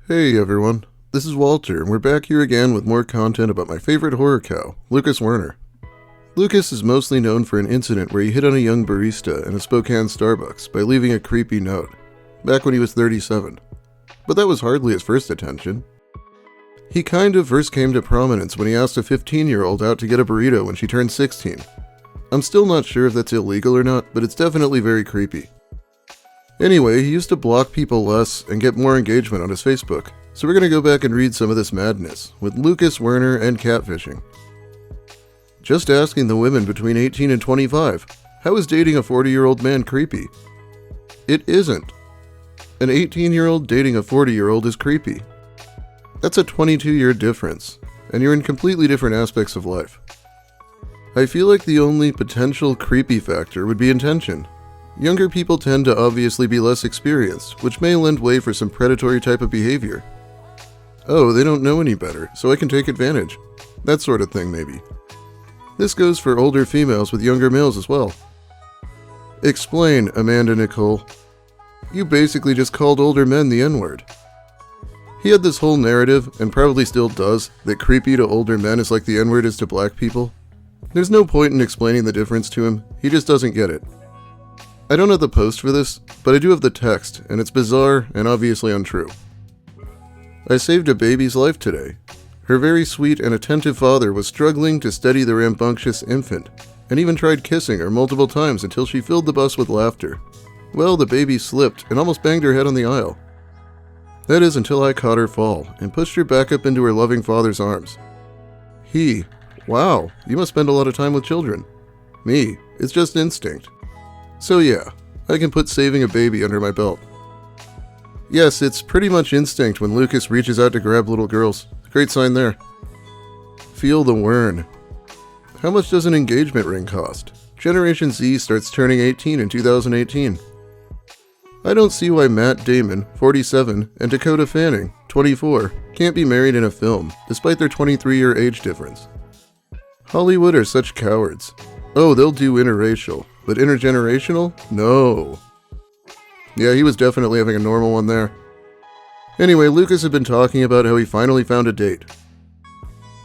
Hey everyone, this is Walter, and we're back here again with more content about my favorite horror cow, Lucas Werner. Lucas is mostly known for an incident where he hit on a young barista in a Spokane Starbucks by leaving a creepy note, back when he was 37. But that was hardly his first attention. He kind of first came to prominence when he asked a 15-year-old out to get a burrito when she turned 16. I'm still not sure if that's illegal or not, but it's definitely very creepy. Anyway, he used to block people less and get more engagement on his Facebook, so we're going to go back and read some of this madness with Lucas Werner and Catfishing. Just asking the women between 18 and 25, how is dating a 40-year-old man creepy? It isn't. An 18-year-old dating a 40-year-old is creepy. That's a 22-year difference, and you're in completely different aspects of life. I feel like the only potential creepy factor would be intention. Younger people tend to obviously be less experienced, which may lend way for some predatory type of behavior. Oh, they don't know any better, so I can take advantage. That sort of thing, maybe. This goes for older females with younger males as well. Explain, Amanda Nicole. You basically just called older men the N-word. He had this whole narrative, and probably still does, that creepy to older men is like the N-word is to black people. There's no point in explaining the difference to him, he just doesn't get it. I don't have the post for this, but I do have the text, and it's bizarre and obviously untrue. I saved a baby's life today. Her very sweet and attentive father was struggling to steady the rambunctious infant, and even tried kissing her multiple times until she filled the bus with laughter. Well, the baby slipped and almost banged her head on the aisle. That is until I caught her fall and pushed her back up into her loving father's arms. Wow, you must spend a lot of time with children. Me, it's just instinct. So yeah, I can put saving a baby under my belt. Yes, it's pretty much instinct when Lucas reaches out to grab little girls. Great sign there. Feel the Wern. How much does an engagement ring cost? Generation Z starts turning 18 in 2018. I don't see why Matt Damon, 47, and Dakota Fanning, 24, can't be married in a film, despite their 23-year age difference. Hollywood are such cowards. Oh, they'll do interracial. But intergenerational? No. Yeah, he was definitely having a normal one there. Anyway, Lucas had been talking about how he finally found a date.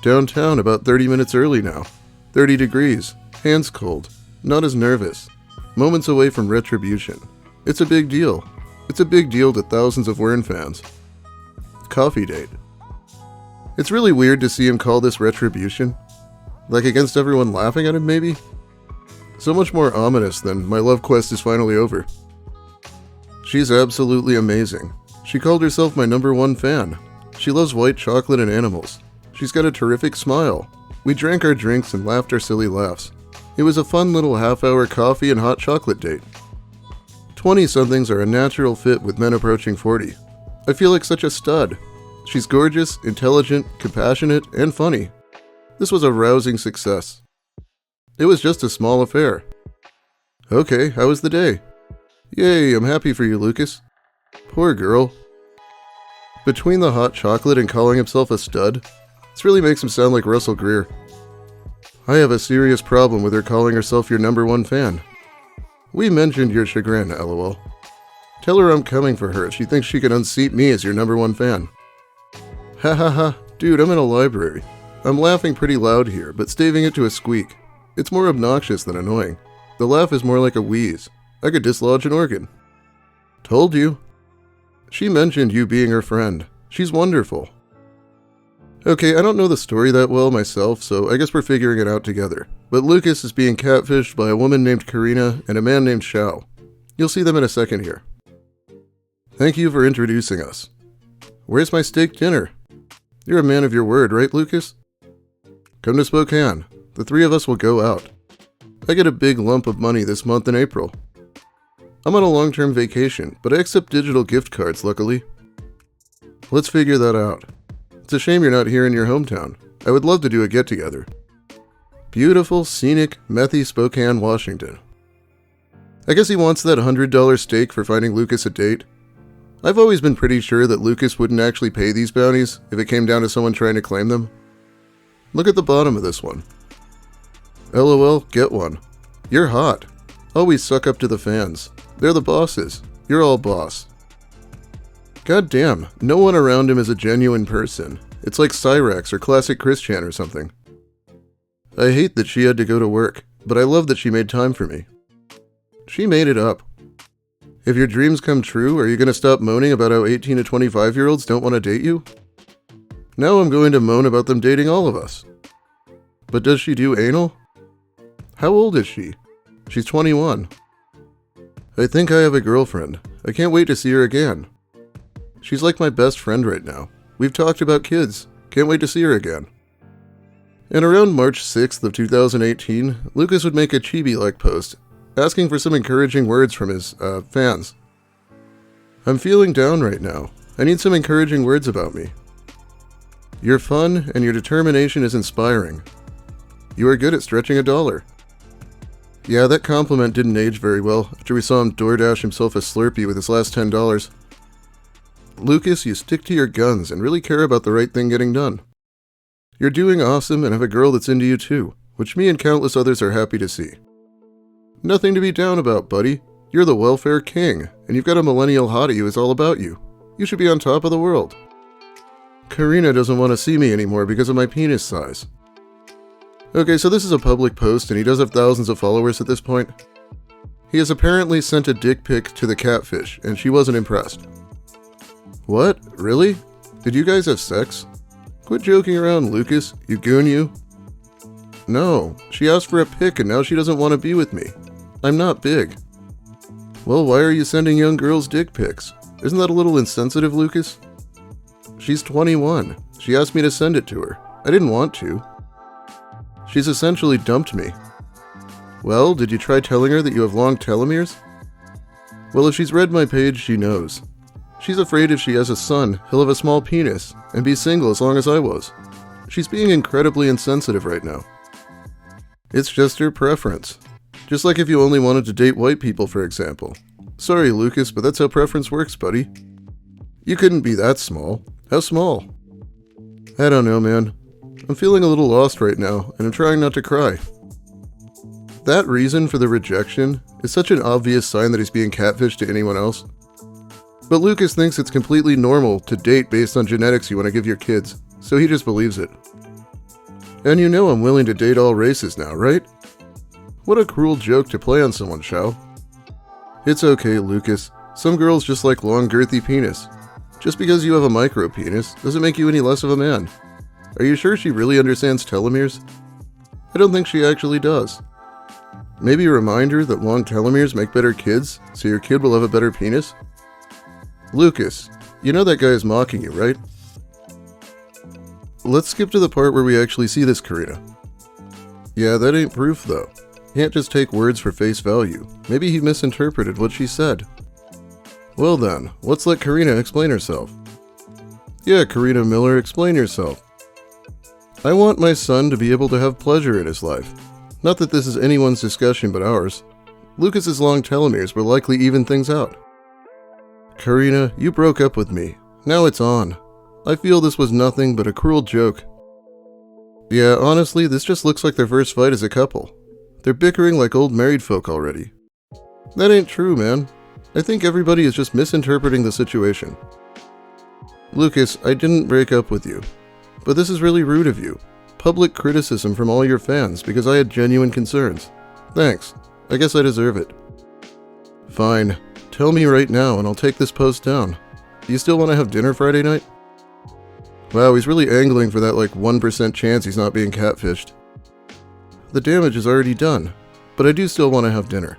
Downtown about 30 minutes early now. 30 degrees. Hands cold. Not as nervous. Moments away from retribution. It's a big deal. It's a big deal to thousands of Wern fans. Coffee date. It's really weird to see him call this retribution. Like against everyone laughing at him, maybe? So much more ominous than my love quest is finally over. She's absolutely amazing. She called herself my #1 fan. She loves white chocolate and animals. She's got a terrific smile. We drank our drinks and laughed our silly laughs. It was a fun little half-hour coffee and hot chocolate date. 20-somethings are a natural fit with men approaching 40. I feel like such a stud. She's gorgeous, intelligent, compassionate, and funny. This was a rousing success. It was just a small affair. Okay, how was the day? Yay, I'm happy for you, Lucas. Poor girl. Between the hot chocolate and calling himself a stud, this really makes him sound like Russell Greer. I have a serious problem with her calling herself your #1 fan. We mentioned your chagrin, lol. Tell her I'm coming for her if she thinks she can unseat me as your #1 fan. Ha ha ha, dude, I'm in a library. I'm laughing pretty loud here, but staving it to a squeak. It's more obnoxious than annoying. The laugh is more like a wheeze. I could dislodge an organ. Told you. She mentioned you being her friend. She's wonderful. Okay, I don't know the story that well myself, so I guess we're figuring it out together. But Lucas is being catfished by a woman named Karina and a man named Shao. You'll see them in a second here. Thank you for introducing us. Where's my steak dinner? You're a man of your word, right, Lucas? Come to Spokane. The three of us will go out. I get a big lump of money this month in April. I'm on a long-term vacation, but I accept digital gift cards, luckily. Let's figure that out. It's a shame you're not here in your hometown. I would love to do a get-together. Beautiful, scenic, methy Spokane, Washington. I guess he wants that $100 steak for finding Lucas a date. I've always been pretty sure that Lucas wouldn't actually pay these bounties if it came down to someone trying to claim them. Look at the bottom of this one. LOL, get one. You're hot. Always suck up to the fans. They're the bosses. You're all boss. God damn, no one around him is a genuine person. It's like Cyrax or Classic Christian or something. I hate that she had to go to work, but I love that she made time for me. She made it up. If your dreams come true, are you going to stop moaning about how 18 to 25-year-olds don't want to date you? Now I'm going to moan about them dating all of us. But does she do anal? How old is she? She's 21. I think I have a girlfriend. I can't wait to see her again. She's like my best friend right now. We've talked about kids. Can't wait to see her again. And around March 6th of 2018, Lucas would make a chibi-like post, asking for some encouraging words from his, fans. I'm feeling down right now. I need some encouraging words about me. You're fun, and your determination is inspiring. You are good at stretching a dollar. Yeah, that compliment didn't age very well after we saw him DoorDash himself a Slurpee with his last $10. Lucas, you stick to your guns and really care about the right thing getting done. You're doing awesome and have a girl that's into you too, which me and countless others are happy to see. Nothing to be down about, buddy. You're the welfare king, and you've got a millennial hottie who is all about you. You should be on top of the world. Karina doesn't want to see me anymore because of my penis size. Okay, so this is a public post, and he does have thousands of followers at this point. He has apparently sent a dick pic to the Catfish, and she wasn't impressed. What? Really? Did you guys have sex? Quit joking around, Lucas, you goon you. No, she asked for a pic and now she doesn't want to be with me. I'm not big. Well, why are you sending young girls dick pics? Isn't that a little insensitive, Lucas? She's 21. She asked me to send it to her. I didn't want to. She's essentially dumped me. Well, did you try telling her that you have long telomeres? Well, if she's read my page, she knows. She's afraid if she has a son, he'll have a small penis, and be single as long as I was. She's being incredibly insensitive right now. It's just her preference. Just like if you only wanted to date white people, for example. Sorry, Lucas, but that's how preference works, buddy. You couldn't be that small. How small? I don't know, man. I'm feeling a little lost right now, and I'm trying not to cry. That reason for the rejection is such an obvious sign that he's being catfished to anyone else. But Lucas thinks it's completely normal to date based on genetics you want to give your kids, so he just believes it. And you know I'm willing to date all races now, right? What a cruel joke to play on someone, Shao. It's okay, Lucas. Some girls just like long, girthy penis. Just because you have a micro penis doesn't make you any less of a man. Are you sure she really understands telomeres? I don't think she actually does. Maybe remind her that long telomeres make better kids, so your kid will have a better penis? Lucas, you know that guy is mocking you, right? Let's skip to the part where we actually see this Karina. Yeah, that ain't proof though. Can't just take words for face value. Maybe he misinterpreted what she said. Well then, let's let Karina explain herself. Yeah, Karina Miller, explain yourself. I want my son to be able to have pleasure in his life. Not that this is anyone's discussion but ours. Lucas's long telomeres will likely even things out. Karina, you broke up with me. Now it's on. I feel this was nothing but a cruel joke. Yeah, honestly, this just looks like their first fight as a couple. They're bickering like old married folk already. That ain't true, man. I think everybody is just misinterpreting the situation. Lucas, I didn't break up with you. But this is really rude of you. Public criticism from all your fans because I had genuine concerns. Thanks. I guess I deserve it. Fine. Tell me right now and I'll take this post down. Do you still want to have dinner Friday night? Wow, he's really angling for that 1% chance he's not being catfished. The damage is already done, but I do still want to have dinner.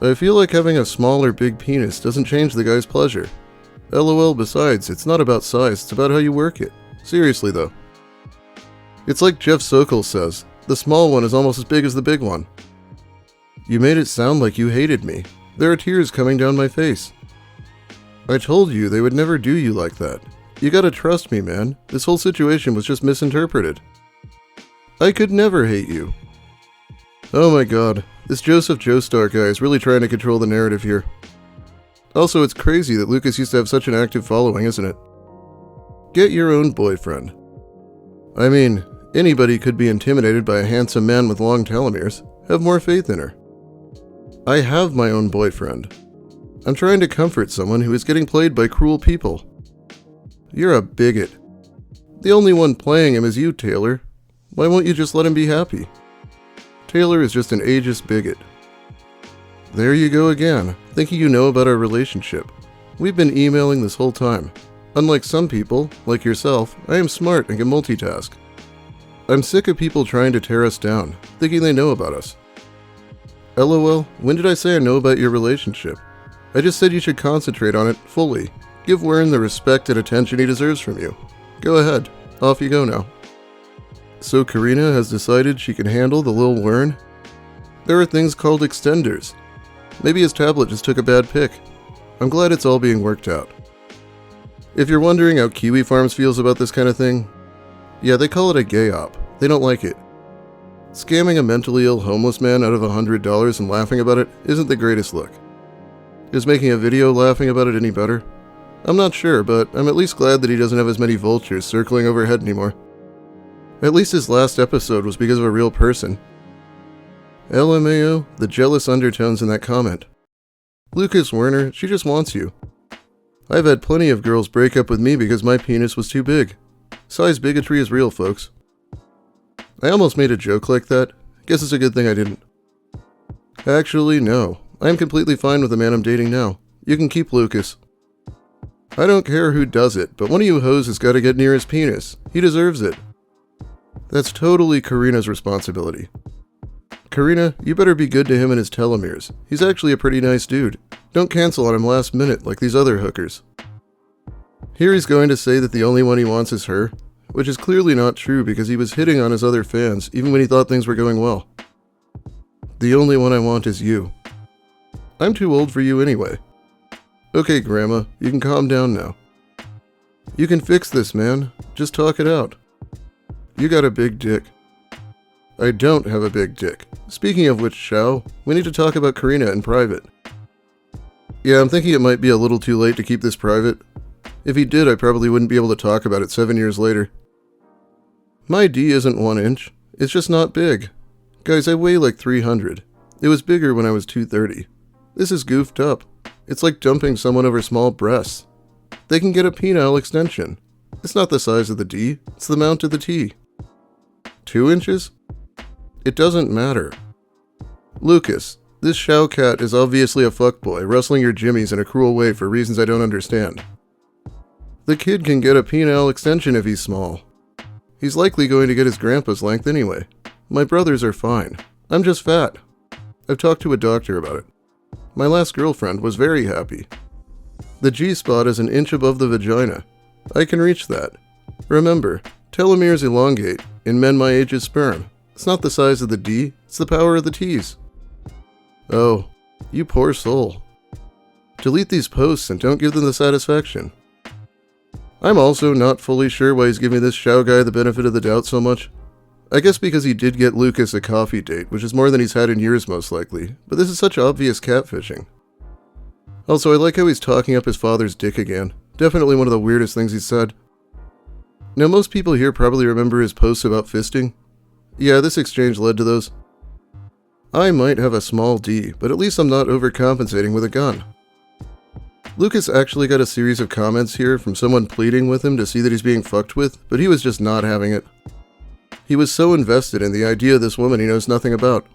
I feel like having a small or big penis doesn't change the guy's pleasure. LOL, besides, it's not about size, it's about how you work it. Seriously though. It's like Jeff Sokol says, the small one is almost as big as the big one. You made it sound like you hated me. There are tears coming down my face. I told you they would never do you like that. You gotta trust me, man. This whole situation was just misinterpreted. I could never hate you. Oh my god, this Joseph Joestar guy is really trying to control the narrative here. Also, it's crazy that Lucas used to have such an active following, isn't it? Get your own boyfriend. I mean, anybody could be intimidated by a handsome man with long telomeres. Have more faith in her. I have my own boyfriend. I'm trying to comfort someone who is getting played by cruel people. You're a bigot. The only one playing him is you, Taylor. Why won't you just let him be happy? Taylor is just an ageist bigot. There you go again, thinking you know about our relationship. We've been emailing this whole time. Unlike some people, like yourself, I am smart and can multitask. I'm sick of people trying to tear us down, thinking they know about us. LOL, when did I say I know about your relationship? I just said you should concentrate on it fully. Give Werner the respect and attention he deserves from you. Go ahead, off you go now. So Karina has decided she can handle the lil Werner? There are things called extenders. Maybe his tablet just took a bad pic. I'm glad it's all being worked out. If you're wondering how Kiwi Farms feels about this kind of thing, yeah, they call it a gay op. They don't like it. Scamming a mentally ill homeless man out of $100 and laughing about it isn't the greatest look. Is making a video laughing about it any better? I'm not sure, but I'm at least glad that he doesn't have as many vultures circling overhead anymore. At least his last episode was because of a real person. LMAO, the jealous undertones in that comment. Lucas Werner, she just wants you. I've had plenty of girls break up with me because my penis was too big. Size bigotry is real, folks. I almost made a joke like that. Guess it's a good thing I didn't. Actually, no. I am completely fine with the man I'm dating now. You can keep Lucas. I don't care who does it, but one of you hoes has got to get near his penis. He deserves it. That's totally Karina's responsibility. Karina, you better be good to him and his telomeres. He's actually a pretty nice dude. Don't cancel on him last minute like these other hookers. Here he's going to say that the only one he wants is her, which is clearly not true because he was hitting on his other fans even when he thought things were going well. The only one I want is you. I'm too old for you anyway. Okay, Grandma, you can calm down now. You can fix this, man. Just talk it out. You got a big dick. I don't have a big dick. Speaking of which, Xiao, we need to talk about Karina in private. Yeah, I'm thinking it might be a little too late to keep this private. If he did, I probably wouldn't be able to talk about it 7 years later. My D isn't 1 inch. It's just not big. Guys, I weigh like 300. It was bigger when I was 230. This is goofed up. It's like dumping someone over small breasts. They can get a penile extension. It's not the size of the D, it's the mount of the T. 2 inches? It doesn't matter. Lucas, this Xiao cat is obviously a fuckboy, rustling your jimmies in a cruel way for reasons I don't understand. The kid can get a penile extension if he's small. He's likely going to get his grandpa's length anyway. My brothers are fine. I'm just fat. I've talked to a doctor about it. My last girlfriend was very happy. The G-spot is 1 inch above the vagina. I can reach that. Remember, telomeres elongate in men my age's sperm. It's not the size of the D, it's the power of the T's. Oh, you poor soul. Delete these posts and don't give them the satisfaction. I'm also not fully sure why he's giving this Xiao guy the benefit of the doubt so much. I guess because he did get Lucas a coffee date, which is more than he's had in years most likely, but this is such obvious catfishing. Also, I like how he's talking up his father's dick again. Definitely one of the weirdest things he's said. Now, most people here probably remember his posts about fisting. Yeah, this exchange led to those. I might have a small D, but at least I'm not overcompensating with a gun. Lucas actually got a series of comments here from someone pleading with him to see that he's being fucked with, but he was just not having it. He was so invested in the idea of this woman he knows nothing about.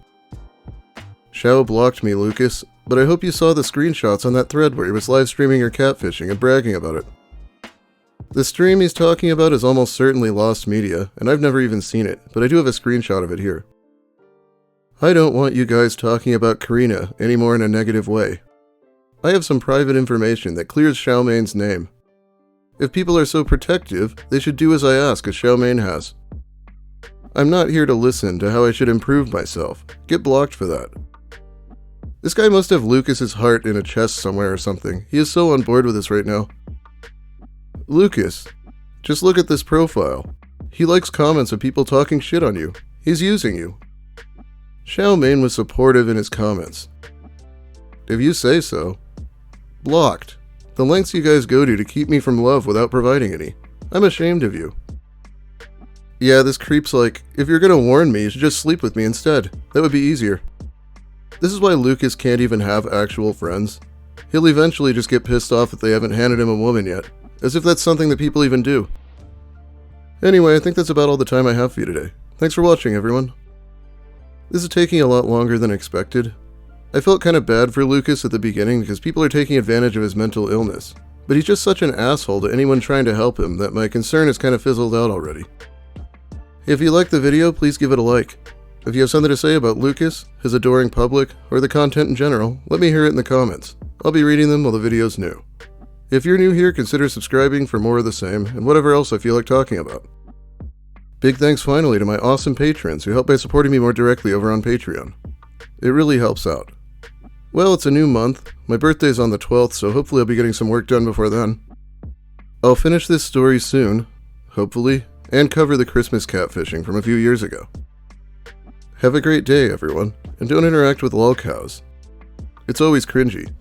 Xiao blocked me, Lucas, but I hope you saw the screenshots on that thread where he was live streaming your catfishing and bragging about it. The stream he's talking about is almost certainly lost media, and I've never even seen it, but I do have a screenshot of it here. I don't want you guys talking about Karina anymore in a negative way. I have some private information that clears Xiaomein's name. If people are so protective, they should do as I ask, as Xiaomein has. I'm not here to listen to how I should improve myself. Get blocked for that. This guy must have Lucas's heart in a chest somewhere or something. He is so on board with this right now. Lucas, just look at this profile. He likes comments of people talking shit on you. He's using you. Xiaomein was supportive in his comments. If you say so. Blocked. The lengths you guys go to keep me from love without providing any. I'm ashamed of you. Yeah, this creep's like, if you're gonna warn me, you should just sleep with me instead. That would be easier. This is why Lucas can't even have actual friends. He'll eventually just get pissed off that they haven't handed him a woman yet, as if that's something that people even do. Anyway, I think that's about all the time I have for you today. Thanks for watching, everyone. This is taking a lot longer than expected. I felt kind of bad for Lucas at the beginning because people are taking advantage of his mental illness, but he's just such an asshole to anyone trying to help him that my concern has kind of fizzled out already. If you liked the video, please give it a like. If you have something to say about Lucas, his adoring public, or the content in general, let me hear it in the comments. I'll be reading them while the video's new. If you're new here, consider subscribing for more of the same, and whatever else I feel like talking about. Big thanks finally to my awesome patrons who help by supporting me more directly over on Patreon. It really helps out. Well, it's a new month. My birthday's on the 12th, so hopefully I'll be getting some work done before then. I'll finish this story soon, hopefully, and cover the Christmas catfishing from a few years ago. Have a great day, everyone, and don't interact with lolcows. It's always cringy.